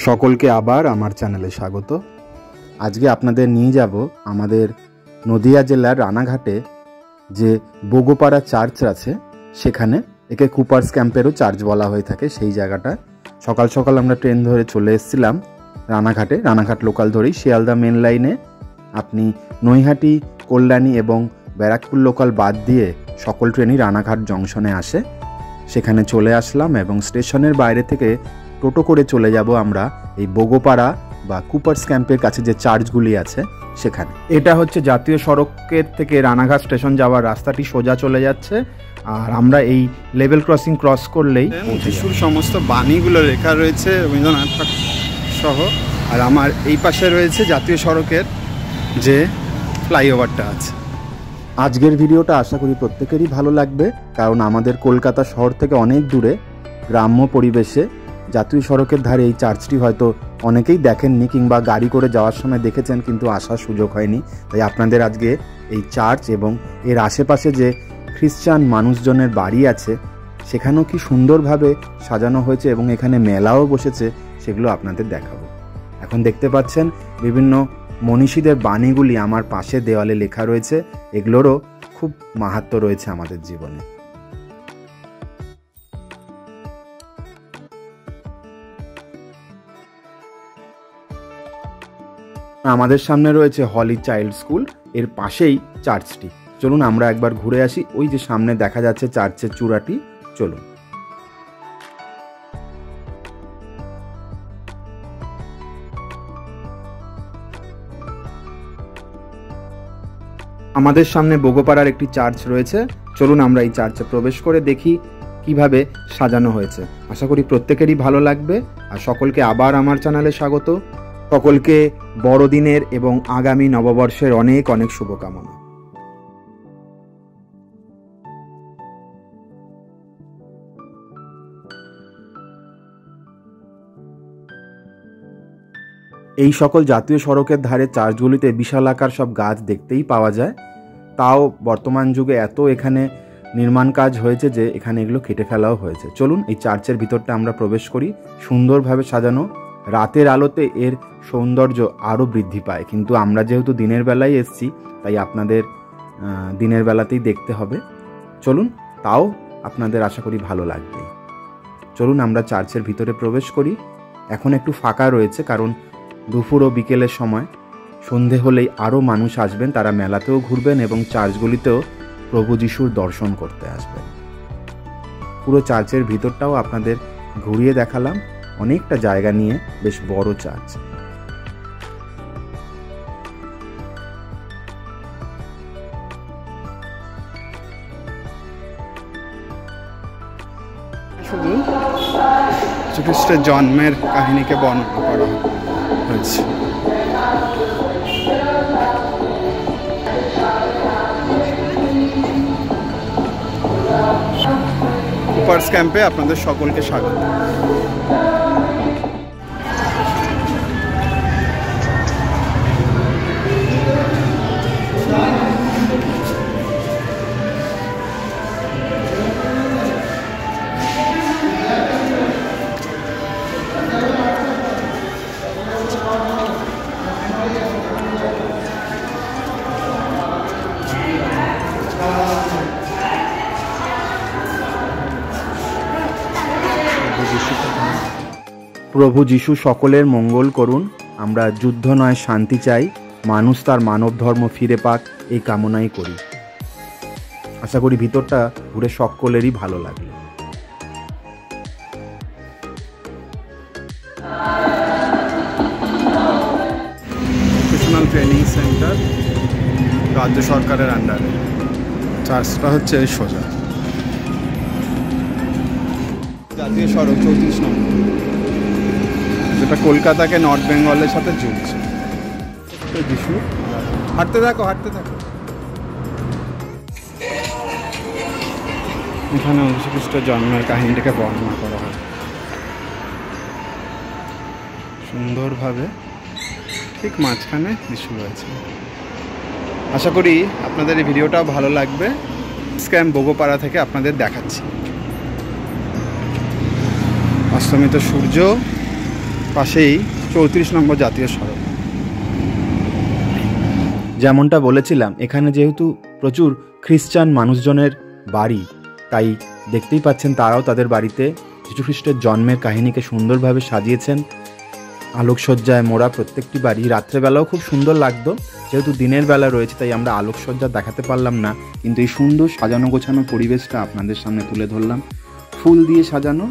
সকলকে আবার আমার চ্যানেলে স্বাগত। আজকে আপনাদের নিয়ে যাব আমাদের নদিয়া জেলার রানাঘাটে যে বোগোপাড়া চার্চ আছে সেখানে, একে কুপার্স ক্যাম্পেরও চার্চ বলা হয়ে থাকে সেই জায়গাটা। সকাল সকাল আমরা ট্রেন ধরে চলে এসেছিলাম রানাঘাটে, রানাঘাট লোকাল ধরেই শিয়ালদা মেন লাইনে আপনি নৈহাটি, কল্যাণী এবং ব্যারাকপুর লোকাল বাদ দিয়ে সকল ট্রেনই রানাঘাট জংশনে আসে। সেখানে চলে আসলাম এবং স্টেশনের বাইরে থেকে টোটো করে চলে যাব আমরা এই বোগোপাড়া বা কুপার্স ক্যাম্পের কাছে যে চার্চগুলি আছে সেখানে। এটা হচ্ছে জাতীয় সড়কের থেকে রানাঘাট স্টেশন যাওয়ার রাস্তাটি সোজা চলে যাচ্ছে, আর আমরা এই লেভেল ক্রসিং ক্রস করলেই যিশুর সমস্ত বাণীগুলো লেখা রয়েছে রবীন্দ্রনাথ ঠাকুর সহ। আর আমার এই পাশে রয়েছে জাতীয় সড়কের যে ফ্লাইওভারটা আছে। আজকের ভিডিওটা আশা করি প্রত্যেকেরই ভালো লাগবে, কারণ আমাদের কলকাতা শহর থেকে অনেক দূরে গ্রাম্য পরিবেশে জাতীয় সড়কের ধারে এই চার্চটি হয়তো অনেকেই দেখেননি কিংবা গাড়ি করে যাওয়ার সময় দেখেছেন কিন্তু আসার সুযোগ হয়নি। তাই আপনাদের আজকে এই চার্চ এবং এর আশেপাশে যে খ্রিস্টান মানুষজনের বাড়ি আছে সেখানেও কি সুন্দরভাবে সাজানো হয়েছে এবং এখানে মেলাও বসেছে সেগুলো আপনাদের দেখাবো। এখন দেখতে পাচ্ছেন বিভিন্ন মনীষীদের বাণীগুলি আমার পাশে দেওয়ালে লেখা রয়েছে, এগুলোরও খুব মাহাত্ম্য রয়েছে আমাদের জীবনে। আমাদের সামনে রয়েছে হলি চাইল্ড স্কুল, এর পাশেই চার্চটি। চলুন আমরা একবার ঘুরে আসি। ওই যে সামনে দেখা যাচ্ছে চার্চের চূড়াটি, চলুন। আমাদের সামনে বোগোপাড়ার একটি চার্চ রয়েছে, চলুন আমরা এই চার্চে প্রবেশ করে দেখি কিভাবে সাজানো হয়েছে। আশা করি প্রত্যেকেরই ভালো লাগবে। আর সকলকে আবার আমার চ্যানেলে স্বাগত। সকলকে বড়দিনের এবং আগামী নববর্ষের অনেক অনেক শুভকামনা। এই সকল জাতীয় সড়কের ধারে চার্চগুলিতে বিশালাকার সব গাছ দেখতেই পাওয়া যায়। তাও বর্তমান যুগে এত এখানে নির্মাণ কাজ হয়েছে যে এখানে এগুলো কেটে ফেলাও হয়েছে। চলুন এই চার্চের ভিতরটা আমরা প্রবেশ করি। সুন্দরভাবে সাজানো, রাতের আলোতে এর সৌন্দর্য আরও বৃদ্ধি পায়, কিন্তু আমরা যেহেতু দিনের বেলায় এসেছি তাই আপনাদের দিনের বেলাতেই দেখতে হবে। চলুন, তাও আপনাদের আশা করি ভালো লাগবে। চলুন আমরা চার্চের ভিতরে প্রবেশ করি। এখন একটু ফাঁকা রয়েছে, কারণ দুপুর ও বিকেলের সময় সন্ধে হলেই আরও মানুষ আসবেন, তারা মেলাতেও ঘুরবেন এবং চার্চগুলিতেও প্রভু যিশুর দর্শন করতে আসবেন। পুরো চার্চের ভিতরটাও আপনাদের ঘুরিয়ে দেখালাম, অনেকটা জায়গা নিয়ে বেশ বড় চার্চ। শুধু যীশুখ্রিস্টের জন্মের কাহিনীকে বর্ণনা করা হয়েছে। কুপার্স ক্যাম্পে আপনাদের সকলকে স্বাগত। প্রভু যিশু সকলের মঙ্গল করুন। আমরা যুদ্ধ নয় শান্তি চাই, মানুষ তার মানব ধর্ম ফিরে পাক এই কামনাই করি। আশা করি ভিতরটা ঘুরে সকলেরই ভালো লাগলো। ভোকেশনাল ট্রেনিং সেন্টার, রাজ্য সরকারের আন্ডারে। চার্চটা হচ্ছে সোজা জাতীয় সড়ক 34 নম্বর, যেটা কলকাতাকে নর্থ বেঙ্গলের সাথে জুড়ছে। যিশু হাঁটতে থাকো, হাঁটতে থাকো। এখানে যীশুখ্রিস্টের জন্মের কাহিনীটাকে বর্ণনা করা হয় সুন্দরভাবে। ঠিক মাঝখানে যিশু রয়েছে। আশা করি আপনাদের এই ভিডিওটাও ভালো লাগবে। ক্যাম্প বোগোপাড়া থেকে আপনাদের দেখাচ্ছি অস্তমিত সূর্য পাশেই 34 নম্বর জাতীয় সড়ক। যেমনটা বলেছিলাম, এখানে যেহেতু প্রচুর খ্রিস্টান মানুষজনের বাড়ি, তাই দেখতেই পাচ্ছেন তারাও তাদের বাড়িতে যীশুখ্রিস্টের জন্মের কাহিনীকে সুন্দরভাবে সাজিয়েছেন। আলোকসজ্জায় মোড়া প্রত্যেকটি বাড়ি। রাত্রেবেলাও খুব সুন্দর লাগতো, যেহেতু দিনের বেলা রয়েছে তাই আমরা আলোকসজ্জা দেখাতে পারলাম না, কিন্তু এই সুন্দর সাজানো গোছানো পরিবেশটা আপনাদের সামনে তুলে ধরলাম। ফুল দিয়ে সাজানো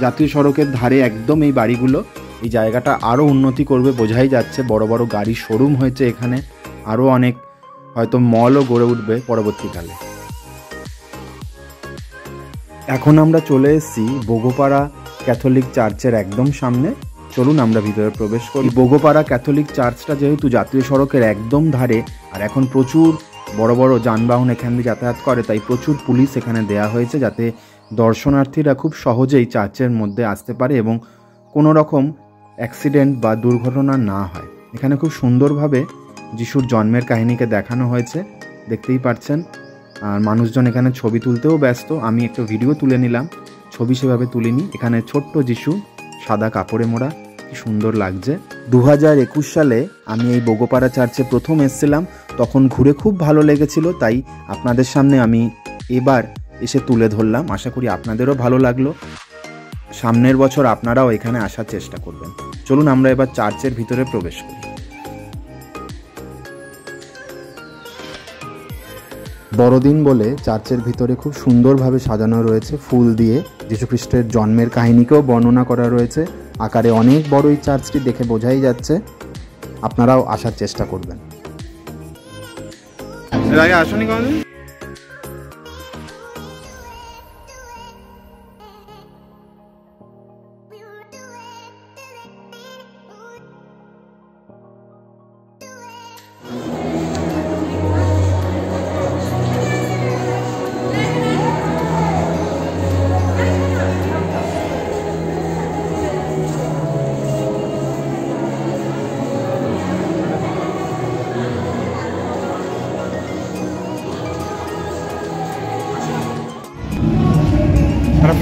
জাতীয় সড়কের ধারে একদম এই বাড়িগুলো। এই জায়গাটা আরও উন্নতি করবে বোঝাই যাচ্ছে। বড় বড় গাড়ির শোরুম হয়েছে এখানে, আরও অনেক হয়তো মলও গড়ে উঠবে পরবর্তীকালে। এখন আমরা চলে এসেছি বোগোপাড়া ক্যাথলিক চার্চের একদম সামনে। চলুন আমরা ভিতরে প্রবেশ করি। বোগোপাড়া ক্যাথলিক চার্চটা যেহেতু জাতীয় সড়কের একদম ধারে, আর এখন প্রচুর বড় বড় যানবাহন এখান দিয়ে যাতায়াত করে, তাই প্রচুর পুলিশ এখানে দেয়া হয়েছে যাতে দর্শনার্থীরা খুব সহজেই চার্চের মধ্যে আসতে পারে এবং কোনো রকম অ্যাক্সিডেন্ট বা দুর্ঘটনা না হয়। এখানে খুব সুন্দরভাবে যিশুর জন্মের কাহিনীকে দেখানো হয়েছে, দেখতেই পাচ্ছেন। আর মানুষজন এখানে ছবি তুলতেও ব্যস্ত। আমি একটা ভিডিও তুলে নিলাম, ছবি সেভাবে তুলিনি। এখানে ছোট্ট যিশু সাদা কাপড়ে মোড়া, কি সুন্দর লাগছে। 2021 সালে আমি এই বোগোপাড়া চার্চে প্রথম এসেছিলাম, তখন ঘুরে খুব ভালো লেগেছিল, তাই আপনাদের সামনে আমি এবার এসে তুলে ধরলাম। আশা করি আপনাদেরও ভালো লাগলো। সামনের বছর আপনারাও এখানে আসার চেষ্টা করবেন। চলুন আমরা এবার চার্চের ভিতরে প্রবেশ করি। বড়দিন বলে চার্চের ভিতরে খুব সুন্দরভাবে সাজানো রয়েছে ফুল দিয়ে। যীশুখ্রিস্টের জন্মের কাহিনীকেও বর্ণনা করা রয়েছে। আকারে অনেক বড় এই চার্চটি, দেখে বোঝাই যাচ্ছে। আপনারাও আসার চেষ্টা করবেন। এর আগে আসনি কোনোদিন?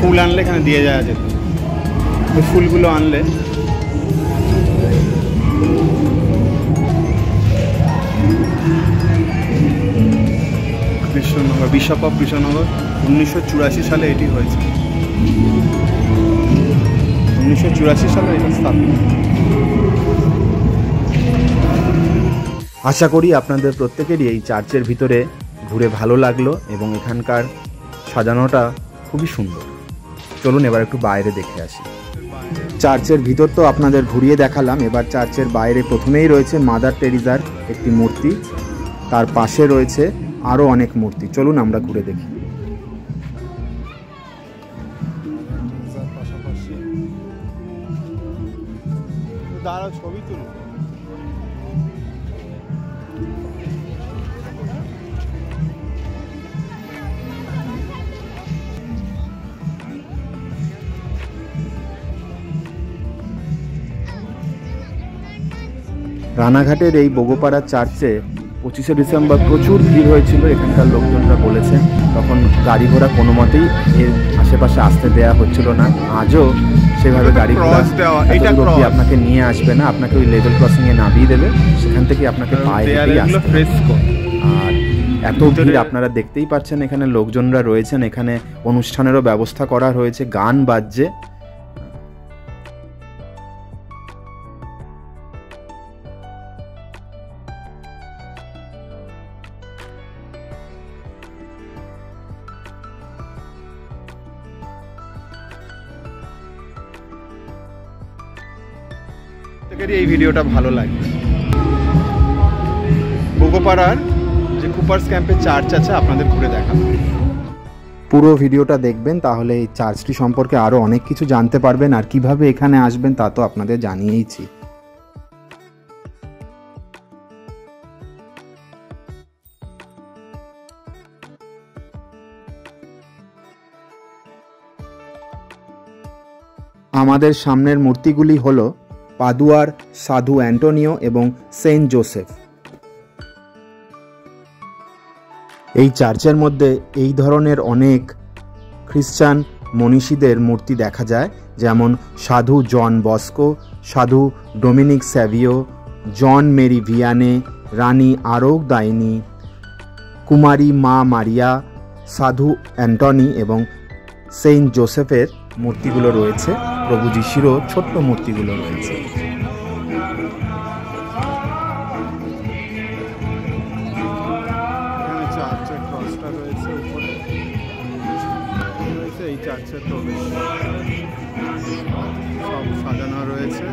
ফুল আনলে এখানে দিয়ে যাওয়া যেত, ওই ফুলগুলো আনলে। কৃষ্ণনগর, বিশপ অফ কৃষ্ণনগর, 1984 সালে এটি হয়েছে। 1984 সালে এটা স্থাপিত। আশা করি আপনাদের প্রত্যেকেরই এই চার্চের ভিতরে ঘুরে ভালো লাগলো এবং এখানকার সাজানোটা খুবই সুন্দর। চলুন এবার একটু বাইরে দেখে আসি। চার্চের ভিতর তো আপনাদের ঘুরিয়ে দেখালাম, এবার চার্চের বাইরে প্রথমেই রয়েছে মাদার টেরিজার একটি মূর্তি, তার পাশে রয়েছে আরও অনেক মূর্তি। চলুন আমরা ঘুরে দেখি। ছবি তুলুন। রানাঘাটের এই বোগোপাড়া চার্চে 25শে ডিসেম্বর প্রচুর ভিড় হয়েছিল। এখানকার লোকজনরা বলেছেন তখন গাড়ি ঘোড়া কোনো মতেই এর আশেপাশে আসতে দেওয়া হচ্ছিল না। আজও সেভাবে গাড়ি ঘোড়া আপনাকে নিয়ে আসবে না, আপনাকে ওই লেভেল ক্রসিংয়ে নামিয়ে দেবে, সেখান থেকে আপনাকে পায়ে হেঁটেই আসতে হবে। আর এত ভিড় আপনারা দেখতেই পাচ্ছেন। এখানে লোকজনরা রয়েছেন, এখানে অনুষ্ঠানেরও ব্যবস্থা করা হয়েছে, গান বাজছে। এই ভিডিওটা ভালো লাগে। বোগোপাড়ার যে কুপার্স ক্যাম্পে চার্চ আছে আপনাদের ঘুরে দেখাবো। পুরো ভিডিওটা দেখবেন, তাহলে এই চার্চটি সম্পর্কে আরও অনেক কিছু জানতে পারবেন। আর কিভাবে এখানে আসবেন তা তো আপনাদের জানিয়েইছি। আমাদের সামনের মূর্তিগুলি হলো পাদুয়ার সাধু অ্যান্টোনিও এবং সেন্ট জোসেফ। এই চার্চের মধ্যে এই ধরনের অনেক খ্রিস্টান মনীষীদের মূর্তি দেখা যায়, যেমন সাধু জন বস্কো, সাধু ডোমিনিক স্যাভিও, জন মেরি ভিয়ানে, রানী আরোগদাইনি, কুমারী মা মারিয়া, সাধু অ্যান্টনি এবং সেন্ট জোসেফের মূর্তিগুলো রয়েছে। প্রভু যিশুরও ছোট্ট মূর্তিগুলো রয়েছে। চার্চের ক্রসটা রয়েছে উপরে, এই চার্চের প্রবেশ সব সাজানো রয়েছে।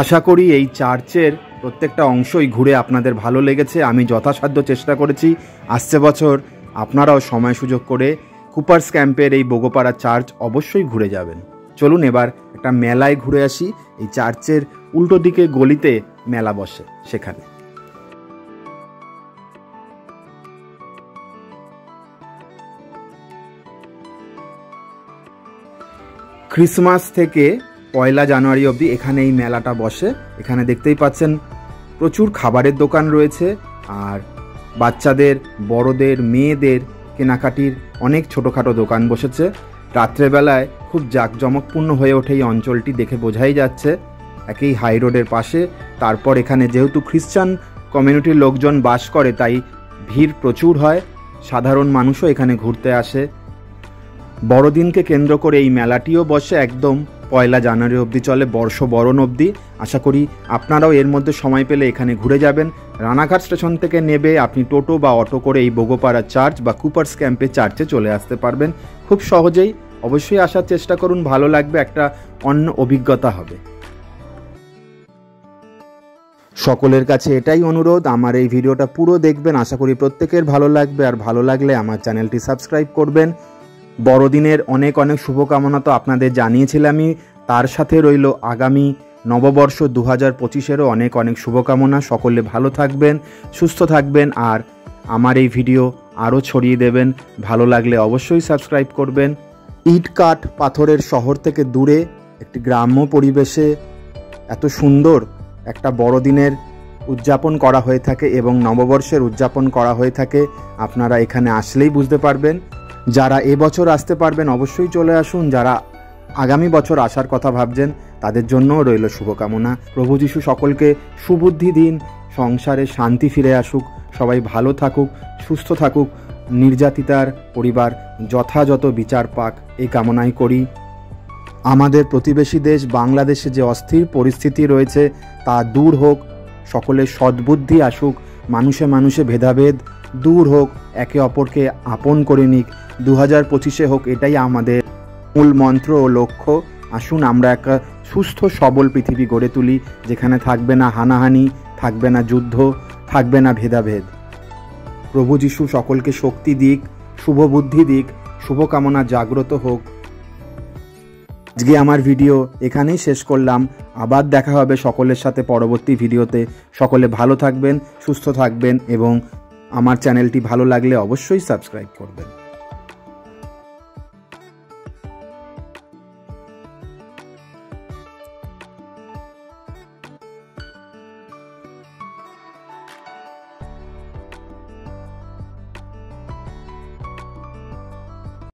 আশা করি এই চার্চের প্রত্যেকটা অংশই ঘুরে আপনাদের ভালো লেগেছে। আমি যথাসাধ্য চেষ্টা করেছি। আসছে বছর আপনারাও সময় সুযোগ করে কুপার্স ক্যাম্পের এই বোগোপাড়া চার্চ অবশ্যই ঘুরে যাবেন। চলুন এবার একটা মেলায় ঘুরে আসি। এই চার্চের উল্টো দিকে গলিতে মেলা বসে, সেখানে। ক্রিসমাস থেকে 1 জানুয়ারি অবধি এখানে এই মেলাটা বসে। এখানে দেখতেই পাচ্ছেন প্রচুর খাবারের দোকান রয়েছে, আর বাচ্চাদের, বড়দের, মেয়েদের কেনাকাটির অনেক ছোটোখাটো দোকান বসেছে। রাত্রেবেলায় খুব জাঁকজমকপূর্ণ হয়ে ওঠে এই অঞ্চলটি, দেখে বোঝাই যাচ্ছে। একই হাই রোডের পাশে। তারপর এখানে যেহেতু খ্রিস্টান কমিউনিটির লোকজন বাস করে, তাই ভিড় প্রচুর হয়। সাধারণ মানুষও এখানে ঘুরতে আসে। বড়দিনকে কেন্দ্র করে এই মেলাটিও বসে একদম 1 জানুয়ারি অবধি চলে, বর্ষবরণ অবধি। আশা করি আপনারাও এর মধ্যে সময় পেলে এখানে ঘুরে যাবেন। রানাঘাট স্টেশন থেকে নেবে আপনি টোটো বা অটো করে এই বোগোপাড়া চার্চ বা কুপার্স ক্যাম্পে চার্চে চলে আসতে পারবেন খুব সহজেই। অবশ্যই আসার চেষ্টা করুন, ভালো লাগবে, একটা অন্য অভিজ্ঞতা হবে। সকলের কাছে এটাই অনুরোধ, আমার এই ভিডিওটা পুরো দেখবেন। আশা করি প্রত্যেকের ভালো লাগবে, আর ভালো লাগলে আমার চ্যানেলটি সাবস্ক্রাইব করবেন। বড়দিনের অনেক অনেক শুভকামনা তো আপনাদের জানিয়েছিলামই, তার সাথে রইল আগামী নববর্ষ 2025-এরও অনেক অনেক শুভকামনা। সকলে ভালো থাকবেন, সুস্থ থাকবেন, আর আমার এই ভিডিও আরও ছড়িয়ে দেবেন। ভালো লাগলে অবশ্যই সাবস্ক্রাইব করবেন। ইট কাঠ পাথরের শহর থেকে দূরে একটি গ্রাম্য পরিবেশে এত সুন্দর একটা বড়দিনের উদযাপন করা হয়ে থাকে এবং নববর্ষের উদযাপন করা হয়ে থাকে। আপনারা এখানে আসলেই বুঝতে পারবেন। যারা এবছর আসতে পারবেন অবশ্যই চলে আসুন। যারা আগামী বছর আসার কথা ভাবছেন তাদের জন্যও রইল শুভকামনা। প্রভু যিশু সকলকে সুবুদ্ধি দিন, সংসারে শান্তি ফিরে আসুক, সবাই ভালো থাকুক, সুস্থ থাকুক, নির্যাতিতার পরিবার যথাযথ বিচার পাক, এই কামনাই করি। আমাদের প্রতিবেশী দেশ বাংলাদেশে যে অস্থির পরিস্থিতি রয়েছে তা দূর হোক, সকলের সদ্বুদ্ধি আসুক, মানুষে মানুষে ভেদাভেদ দূর হোক, একে অপরকে আপন করে নিক। 2025-এ হোক, এটাই আমাদের মূল মন্ত্র ও লক্ষ্য। আসুন আমরা একটা সুস্থ সবল পৃথিবী গড়ে তুলি, যেখানে থাকবে না হানাহানি, থাকবে না যুদ্ধ, থাকবে না ভেদাভেদ। প্রভু যিশু সকলকে শক্তি দিক, শুভ বুদ্ধি দিক, শুভকামনা জাগ্রত হোক। আজকে আমার ভিডিও এখানেই শেষ করলাম। আবার দেখা হবে সকলের সাথে পরবর্তী ভিডিওতে। সকলে ভালো থাকবেন, সুস্থ থাকবেন এবং আমার চ্যানেলটি ভালো লাগলে অবশ্যই সাবস্ক্রাইব করবেন।